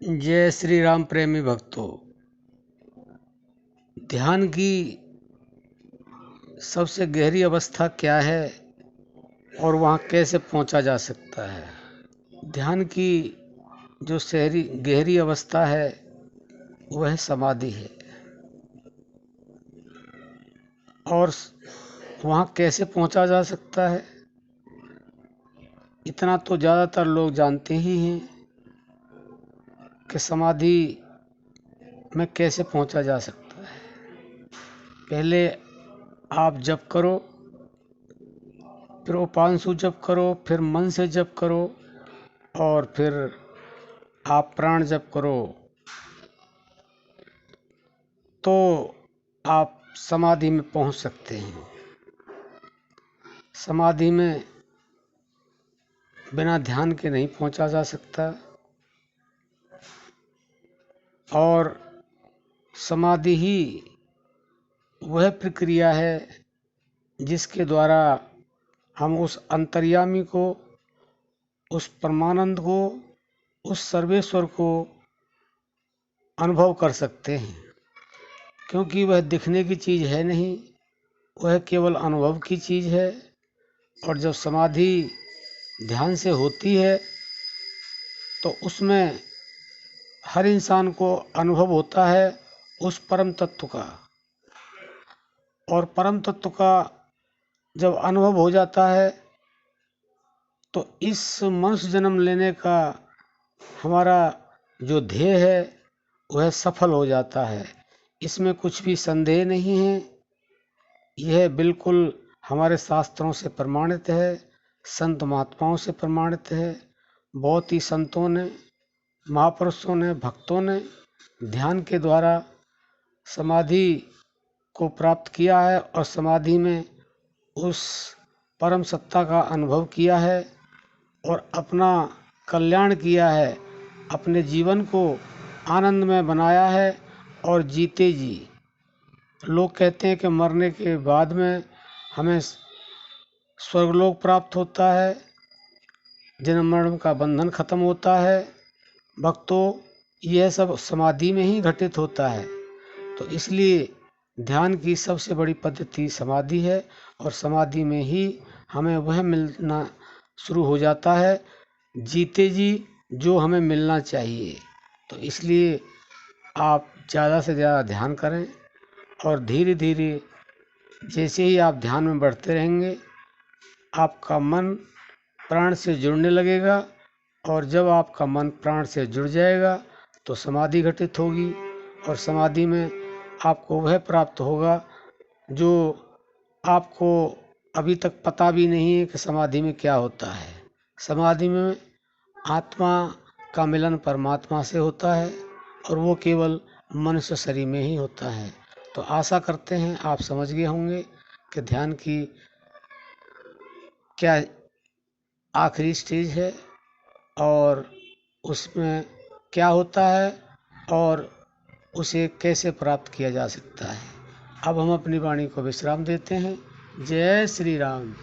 जय श्री राम प्रेमी भक्तों। ध्यान की सबसे गहरी अवस्था क्या है और वहाँ कैसे पहुँचा जा सकता है। ध्यान की जो गहरी अवस्था है वह समाधि है। और वहाँ कैसे पहुँचा जा सकता है, इतना तो ज़्यादातर लोग जानते ही हैं कि समाधि में कैसे पहुँचा जा सकता है। पहले आप जप करो, फिर उपांशु जप करो, फिर मन से जप करो और फिर आप प्राण जप करो, तो आप समाधि में पहुंच सकते हैं। समाधि में बिना ध्यान के नहीं पहुंचा जा सकता। और समाधि ही वह प्रक्रिया है जिसके द्वारा हम उस अंतर्यामी को, उस परमानंद को, उस सर्वेश्वर को अनुभव कर सकते हैं। क्योंकि वह दिखने की चीज़ है नहीं, वह केवल अनुभव की चीज़ है। और जब समाधि ध्यान से होती है तो उसमें हर इंसान को अनुभव होता है उस परम तत्व का। और परम तत्व का जब अनुभव हो जाता है तो इस मनुष्य जन्म लेने का हमारा जो ध्येय है वह सफल हो जाता है। इसमें कुछ भी संदेह नहीं है। यह बिल्कुल हमारे शास्त्रों से प्रमाणित है, संत महात्माओं से प्रमाणित है। बहुत ही संतों ने, महापुरुषों ने, भक्तों ने ध्यान के द्वारा समाधि को प्राप्त किया है और समाधि में उस परम सत्ता का अनुभव किया है और अपना कल्याण किया है, अपने जीवन को आनंदमय बनाया है। और जीते जी, लोग कहते हैं कि मरने के बाद में हमें स्वर्गलोक प्राप्त होता है, जन्म मरण का बंधन खत्म होता है। भक्तों, यह सब समाधि में ही घटित होता है। तो इसलिए ध्यान की सबसे बड़ी पद्धति समाधि है और समाधि में ही हमें वह मिलना शुरू हो जाता है जीते जी जो हमें मिलना चाहिए। तो इसलिए आप ज़्यादा से ज़्यादा ध्यान करें और धीरे धीरे जैसे ही आप ध्यान में बढ़ते रहेंगे आपका मन प्राण से जुड़ने लगेगा। और जब आपका मन प्राण से जुड़ जाएगा तो समाधि घटित होगी और समाधि में आपको वह प्राप्त होगा जो आपको अभी तक पता भी नहीं है कि समाधि में क्या होता है। समाधि में आत्मा का मिलन परमात्मा से होता है और वो केवल मनुष्य शरीर में ही होता है। तो आशा करते हैं आप समझ गए होंगे कि ध्यान की क्या आखिरी स्टेज है और उसमें क्या होता है और उसे कैसे प्राप्त किया जा सकता है। अब हम अपनी वाणी को विश्राम देते हैं। जय श्री राम।